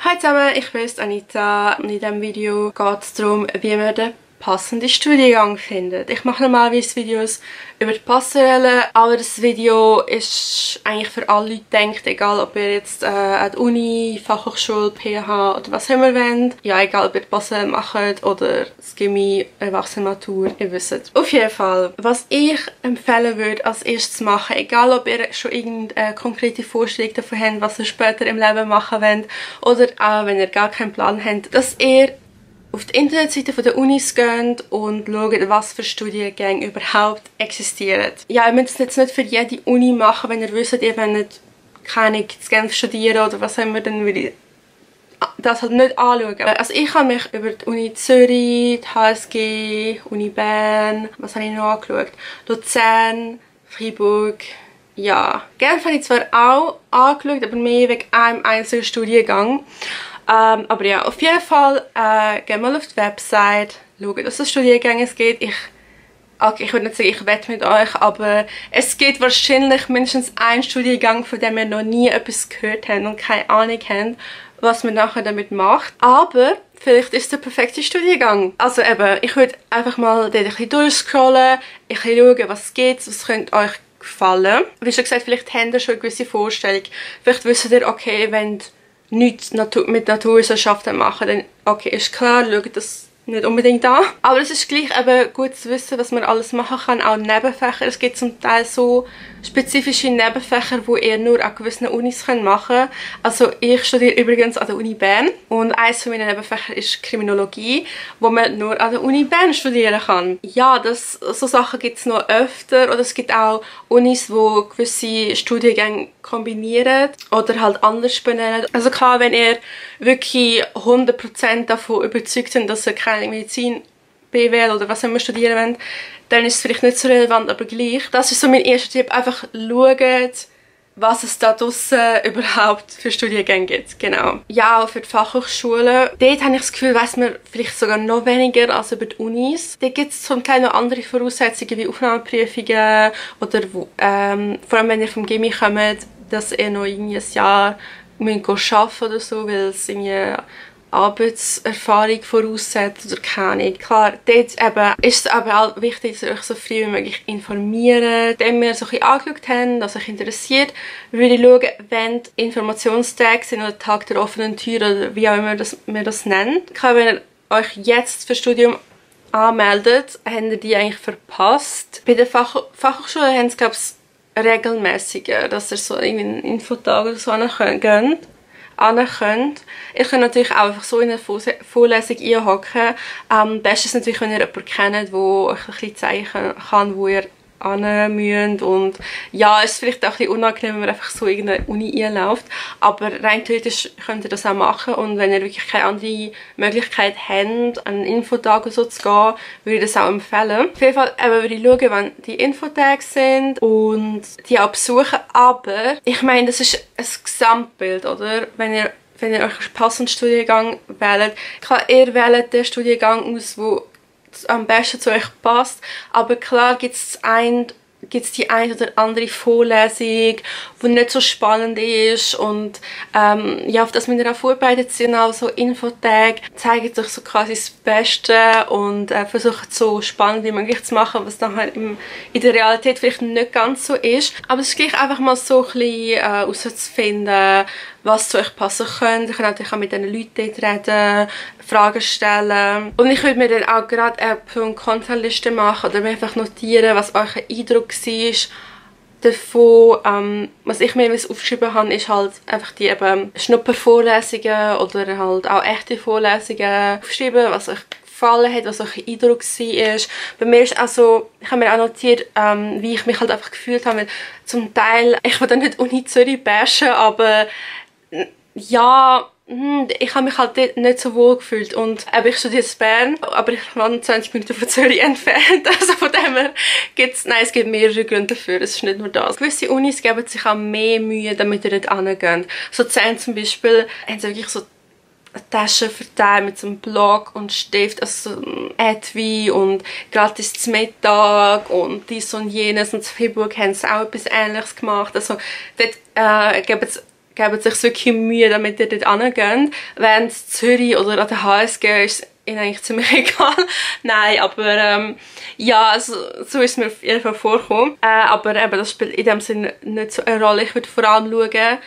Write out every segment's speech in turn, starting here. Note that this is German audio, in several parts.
Hi zusammen, ich bin Anita und in diesem Video geht es darum, wie man den passenden Studiengang findet. Ich mache normalerweise Videos über die Passerelle, aber das Video ist eigentlich für alle Leute gedacht, egal ob ihr jetzt an der Uni, Fachhochschule, PH oder was immer wollt. Ja, egal ob ihr die Passerelle macht oder das Gymi, Erwachsenenmatur, ihr wisst. Auf jeden Fall, was ich empfehlen würde, als erstes machen, egal ob ihr schon irgendeine konkrete Vorstellung davon habt, was ihr später im Leben machen wollt, oder auch wenn ihr gar keinen Plan habt, dass ihr auf die Internetseite der Unis geht und schaut, was für Studiengänge überhaupt existieren. Ja, ihr müsst es jetzt nicht für jede Uni machen, wenn ihr wisst, ihr wollt keine in Genf studieren oder was auch immer, dann würde ich das halt nicht anschauen. Also ich habe mich über die Uni Zürich, die HSG, Uni Bern, was habe ich noch angeschaut? Luzern, Freiburg, ja. Genf habe ich zwar auch angeschaut, aber mehr wegen einem einzigen Studiengang. Aber ja, auf jeden Fall geht mal auf die Website, schaut, was für Studiengänge es gibt. Ich würde nicht sagen, ich wette mit euch, aber es gibt wahrscheinlich mindestens einen Studiengang, von dem ihr noch nie etwas gehört habt und keine Ahnung habt, was man nachher damit macht. Aber vielleicht ist es der perfekte Studiengang. Also eben, ich würde einfach mal dort ein bisschen durchscrollen, ein bisschen schauen, was es gibt, was könnte euch gefallen. Wie schon gesagt, vielleicht habt ihr schon eine gewisse Vorstellung. Vielleicht wisst ihr, okay, wenn nichts mit Naturwissenschaften machen, dann okay, ist klar, schaut das nicht unbedingt an. Aber es ist gleich eben gut zu wissen, was man alles machen kann, auch Nebenfächer. Es gibt zum Teil so spezifische Nebenfächer, die ihr nur an gewissen Unis machen könnt. Also ich studiere übrigens an der Uni Bern und eines von meinen Nebenfächern ist Kriminologie, wo man nur an der Uni Bern studieren kann. Ja, so Sachen gibt es noch öfter, oder es gibt auch Unis, die gewisse Studiengänge kombinieren oder halt anders benennen. Also klar, wenn ihr wirklich 100% davon überzeugt sind, dass ihr keine Medizin, BWL oder was immer studieren wollt, dann ist es vielleicht nicht so relevant, aber gleich. Das ist so mein erster Tipp, einfach schaut, was es da draussen überhaupt für Studiengänge gibt. Genau. Ja, auch für die Fachhochschulen. Dort habe ich das Gefühl, weiss man vielleicht sogar noch weniger als über die Unis. Dort gibt es zum Teil noch andere Voraussetzungen wie Aufnahmeprüfungen oder vor allem wenn ihr vom Gymi kommt, dass ihr noch irgendwie ein Jahr arbeiten müsst oder so, weil es irgendwie Arbeitserfahrung voraussetzt oder keine Ahnung. Klar, dort eben ist es aber auch wichtig, dass ihr euch so früh wie möglich informiert. Wenn wir so ein bisschen angeschaut haben, was euch interessiert, würde ich schauen, wenn Informationstage sind oder Tag der offenen Tür oder wie auch immer wir das nennen. Klar, wenn ihr euch jetzt für das Studium anmeldet, habt ihr die eigentlich verpasst. Bei den Fachhochschulen haben sie, glaube ich, regelmäßiger, dass ihr so irgendwie einen Infotag oder so geht. Ihr könnt natürlich auch einfach so in eine Vorlesung einhocken. Best ist natürlich, wenn ihr jemanden kennt, der euch ein bisschen zeigen kann, wo ihr hin müsst. Und ja, es ist vielleicht auch ein bisschen unangenehm, wenn man einfach so in eine Uni einläuft. Aber rein theoretisch könnt ihr das auch machen. Und wenn ihr wirklich keine andere Möglichkeit habt, an einen Infotag oder so zu gehen, würde ich das auch empfehlen. Auf jeden Fall würde ich schauen, wann die Infotage sind und die auch besuchen. Aber ich meine, das ist ein Gesamtbild, oder? Wenn ihr euch einen passenden Studiengang wählt, ihr wählt den Studiengang aus, der am besten zu euch passt, aber klar gibt es die eine oder andere Vorlesung, die nicht so spannend ist und ja, auf das müsst ihr auch vorbereitet sind, also Infotage, zeigt euch so quasi das Beste und versucht so spannend wie möglich zu machen, was dann halt in der Realität vielleicht nicht ganz so ist, aber es ist gleich einfach mal so ein bisschen herauszufinden, was zu euch passen könnte. Ich kann natürlich auch mit diesen Leuten dort reden, Fragen stellen. Und ich würde mir dann auch gerade eine Pro- und Kontraliste machen oder mir einfach notieren, was euer Eindruck war davon. Was ich mir aufgeschrieben habe, ist halt einfach die eben Schnuppervorlesungen oder halt auch echte Vorlesungen aufschreiben, was euch gefallen hat, was euer Eindruck war. Bei mir ist auch so, ich habe mir auch notiert, wie ich mich halt einfach gefühlt habe. Zum Teil, ich will dann nicht Uni Zürich bashen, aber ja, ich habe mich halt dort nicht so wohl gefühlt und ich studiere in Bern, aber ich wohne 20 Minuten von Zürich entfernt, also von dem her es gibt mehrere Gründe dafür, es ist nicht nur das. Gewisse Unis geben sich auch mehr Mühe, damit ihr dort hingeht. So Zern zum Beispiel haben sie wirklich so Taschen verteilt mit so einem Block und Stift, also so ein Etui und gratis zum Mittag und dies und jenes und in Freiburg haben sie auch etwas Ähnliches gemacht. Also dort geben sich wirklich Mühe, damit ihr dort hingeht. Während Zürich oder an der HSG ist ihnen eigentlich ziemlich egal. Nein, aber ja, also, so ist es mir auf jeden Fall vorgekommen. Aber eben, das spielt in dem Sinne nicht so eine Rolle. Ich würde vor allem schauen,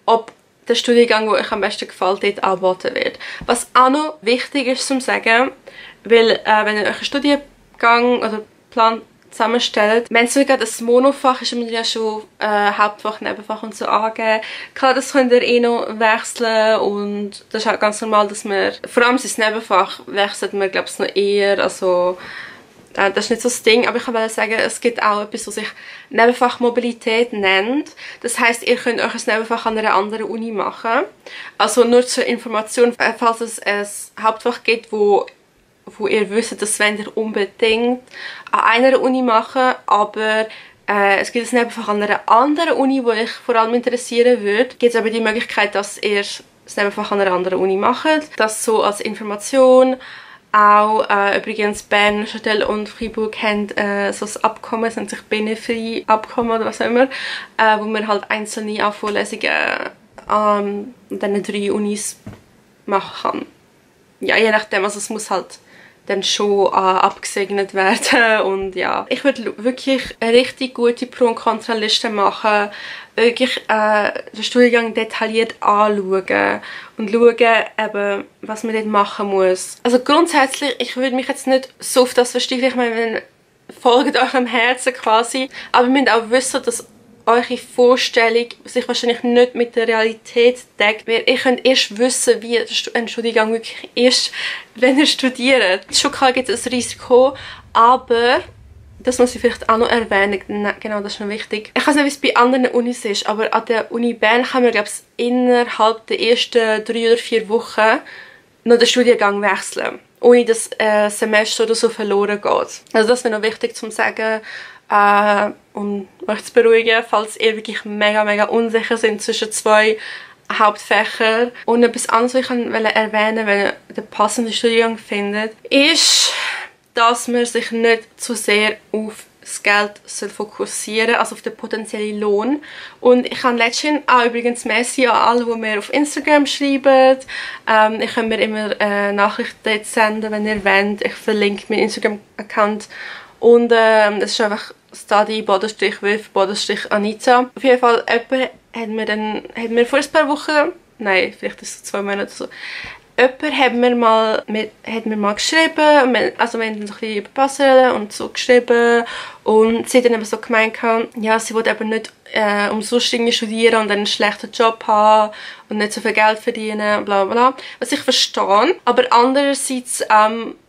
ob der Studiengang, der euch am besten gefällt, dort angeboten wird. Was auch noch wichtig ist zu sagen, weil wenn ihr euch einen Studiengang oder Plan zusammenstellt, wenn es sogar ein Monofach ist, müsst ihr ja schon Hauptfach, Nebenfach und so angeben. Klar, das könnt ihr eh noch wechseln und das ist auch ganz normal, dass man, vor allem das Nebenfach wechselt man, glaube ich, noch eher, also das ist nicht so das Ding, aber ich wollte sagen, es gibt auch etwas, was sich Nebenfach Mobilität nennt. Das heisst, ihr könnt euch ein Nebenfach an einer anderen Uni machen. Also nur zur Information, falls es ein Hauptfach gibt, wo ihr wisst, das wollt ihr unbedingt an einer Uni machen, aber es gibt ein Nebenfach an einer anderen Uni, die euch vor allem interessieren würde, gibt es aber die Möglichkeit, dass ihr das Nebenfach an einer anderen Uni macht. Das so als Information. Auch übrigens Bern, Châtel und Freiburg haben so ein Abkommen, es nennt sich Benefrei-Abkommen oder was auch immer, wo man halt einzelne Vorlesungen an diesen 3 Unis machen kann. Ja, je nachdem, also es muss halt dann schon abgesegnet werden und ja. Ich würde wirklich eine richtig gute Pro- und Kontraliste machen, wirklich den Studiengang detailliert anschauen und schauen, eben, was man dort machen muss. Also grundsätzlich, ich würde mich jetzt nicht so auf das versteifen, ich meine, folgt eurem Herzen quasi, aber ihr müsst auch wissen, dass eure Vorstellung sich wahrscheinlich nicht mit der Realität deckt. Weil ihr könnt erst wissen, wie ein Studiengang wirklich ist, wenn ihr studiert. Schon klar gibt es ein Risiko, aber das muss ich vielleicht auch noch erwähnen, genau, das ist noch wichtig. Ich weiß nicht, wie es bei anderen Unis ist, aber an der Uni Bern kann man, glaube ich, innerhalb der ersten 3 oder 4 Wochen noch den Studiengang wechseln, ohne dass ein Semester oder so verloren geht. Also das wäre noch wichtig zu sagen, um euch zu beruhigen, falls ihr wirklich mega unsicher sind zwischen 2 Hauptfächern. Und etwas anderes, was ich erwähnen wenn ihr den passenden Studiengang findet, ist, dass man sich nicht zu sehr auf das Geld fokussieren soll, also auf den potenziellen Lohn. Und ich habe letztens auch übrigens Messi an alle, die mir auf Instagram schreiben. Ihr könnt mir immer Nachrichten senden, wenn ihr wollt. Ich verlinke meinen Instagram-Account. Und das ist einfach study_with_Anita. Auf jeden Fall, jemand hat mir vor ein paar Wochen, nein, vielleicht ist es 2 Monate so, jemand hat mir mal geschrieben, also wir haben dann so ein bisschen über Passerelle und so geschrieben und sie hat dann eben so gemeint, ja, sie will eben nicht umsonst irgendwie studieren und dann einen schlechten Job haben und nicht so viel Geld verdienen, bla bla. Was ich verstehe, aber andererseits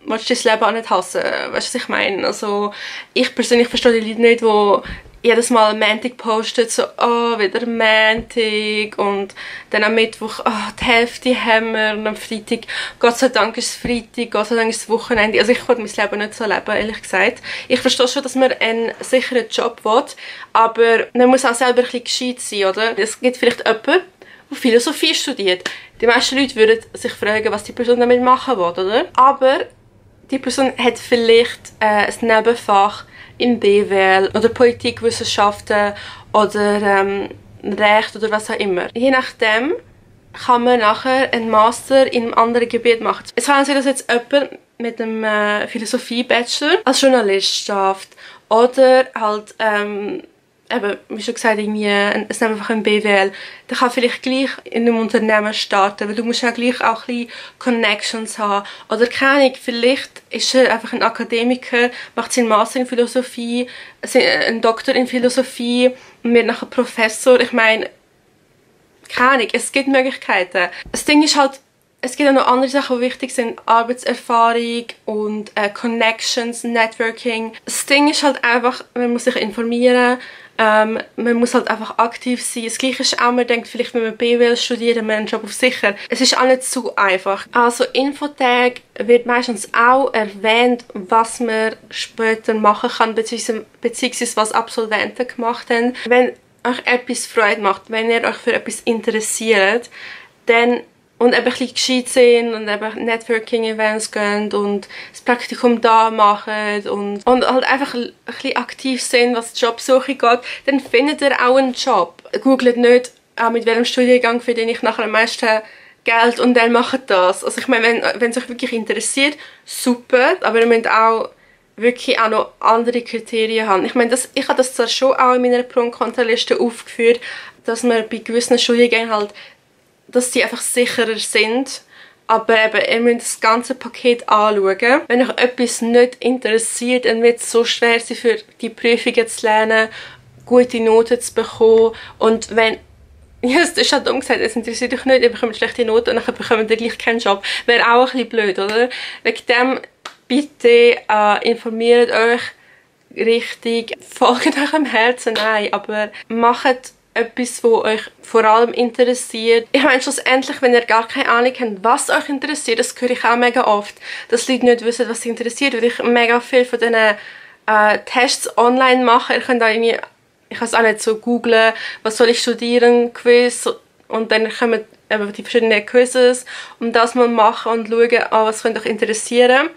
willst du das Leben auch nicht hassen, weißt du, was ich meine? Also ich persönlich verstehe die Leute nicht, die jedes Mal am Montag postet, so, oh, wieder Montag und dann am Mittwoch, oh, die Hälfte haben wir und am Freitag, Gott sei Dank ist es Freitag, Gott sei Dank ist es Wochenende. Also ich will mein Leben nicht so leben, ehrlich gesagt. Ich verstehe schon, dass man einen sicheren Job will, aber man muss auch selber ein bisschen gescheit sein, oder? Es gibt vielleicht jemanden, der Philosophie studiert. Die meisten Leute würden sich fragen, was die Person damit machen will, oder? Aber die Person hat vielleicht ein Nebenfach im BWL oder Politikwissenschaften oder Recht oder was auch immer. Je nachdem kann man nachher einen Master in einem anderen Gebiet machen. Es kann sein, dass jetzt jemand mit einem Philosophie-Bachelor als Journalist schafft oder halt eben, wie schon gesagt, irgendwie es einfach ein BWL, der kann vielleicht gleich in einem Unternehmen starten, weil du musst ja gleich auch ein bisschen Connections haben. Oder keine Ahnung, vielleicht ist er einfach ein Akademiker, macht seinen Master in Philosophie, einen Doktor in Philosophie und wird nachher Professor. Ich meine, keine Ahnung, es gibt Möglichkeiten. Das Ding ist halt, es gibt auch noch andere Sachen, die wichtig sind. Arbeitserfahrung und Connections, Networking. Das Ding ist halt einfach, man muss sich informieren. Man muss halt einfach aktiv sein. Das Gleiche ist auch, man denkt vielleicht, wenn man BWL studiert, man einen Job auf sicher. Es ist auch nicht so einfach. Also Infotag wird meistens auch erwähnt, was man später machen kann, beziehungsweise was Absolventen gemacht haben. Wenn euch etwas Freude macht, wenn ihr euch für etwas interessiert, dann und eben ein bisschen gescheit sind und eben Networking-Events gehen und das Praktikum da machen und halt einfach ein bisschen aktiv sind, was die Jobsuche geht, dann findet ihr auch einen Job. Googlet nicht auch mit welchem Studiengang verdiene ich nachher am meisten Geld und dann macht das. Also ich meine, wenn es euch wirklich interessiert, super, aber ihr müsst auch wirklich auch noch andere Kriterien haben. Ich meine, ich habe das zwar schon auch in meiner Pro- und Kontraliste aufgeführt, dass man bei gewissen Studiengängen halt, dass die einfach sicherer sind, aber eben, ihr müsst das ganze Paket anschauen. Wenn euch etwas nicht interessiert, dann wird es so schwer sein, für die Prüfungen zu lernen, gute Noten zu bekommen und wenn ja, das ist halt dumm gesagt, es interessiert euch nicht, ihr bekommt schlechte Noten und dann bekommt ihr gleich keinen Job. Wäre auch ein bisschen blöd, oder? Wegen dem, bitte informiert euch richtig, folgt eurem Herzen, nein, aber macht etwas, was euch vor allem interessiert. Ich meine, schlussendlich, wenn ihr gar keine Ahnung habt, was euch interessiert, das höre ich auch mega oft, dass Leute nicht wissen, was sie interessiert, weil ich mega viel von diesen Tests online mache. Ihr könnt auch irgendwie, ich kann es auch nicht so googlen, was soll ich studieren, Quiz, und dann kommen eben die verschiedenen Quizzes, um das mal machen und schauen, was könnte euch interessieren.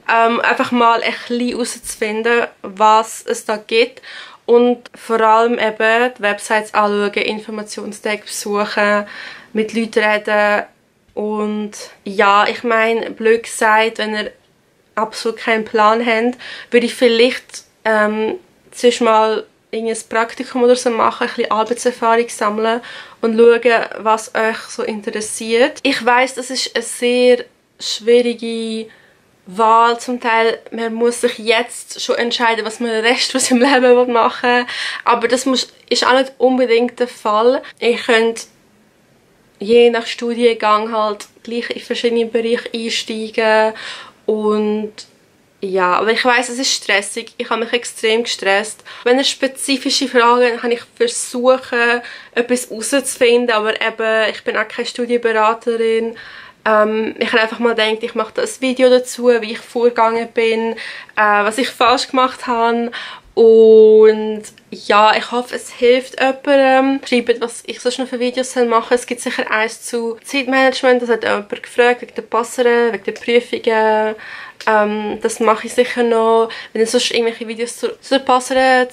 Einfach mal ein bisschen herauszufinden, was es da gibt und vor allem eben die Websites anschauen, Informationstag besuchen, mit Leuten reden und ja, ich meine, blöd gesagt, wenn ihr absolut keinen Plan habt, würde ich vielleicht zuerst mal ein Praktikum oder so machen, ein bisschen Arbeitserfahrung sammeln und schauen, was euch so interessiert. Ich weiss, das ist eine sehr schwierige Wahl zum Teil. Man muss sich jetzt schon entscheiden, was man den Rest von seinem Leben machen will. Aber das ist auch nicht unbedingt der Fall. Ihr könnt je nach Studiengang halt gleich in verschiedene Bereiche einsteigen und ja, aber ich weiss, es ist stressig. Ich habe mich extrem gestresst. Wenn ihr spezifische Fragen habt, kann ich versuchen, etwas herauszufinden, aber eben, ich bin auch keine Studienberaterin. Ich habe einfach mal gedacht, ich mache da ein Video dazu, wie ich vorgegangen bin, was ich falsch gemacht habe. Und ja, ich hoffe, es hilft jemandem. Schreibt, was ich sonst noch für Videos machen soll. Es gibt sicher eins zu Zeitmanagement, das hat jemand gefragt, wegen der Passeren, wegen der Prüfungen. Das mache ich sicher noch. Wenn ihr sonst irgendwelche Videos zu der Passeren,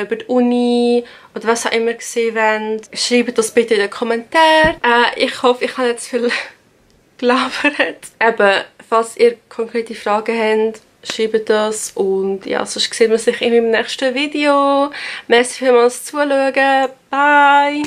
über die Uni oder was auch immer gesehen wollt, schreibt das bitte in den Kommentaren. Ich hoffe, ich habe jetzt viel gelabert. Eben, falls ihr konkrete Fragen habt, schreibt das und ja, sonst sehen wir sich in meinem nächsten Video. Merci vielmals fürs Zuschauen. Bye!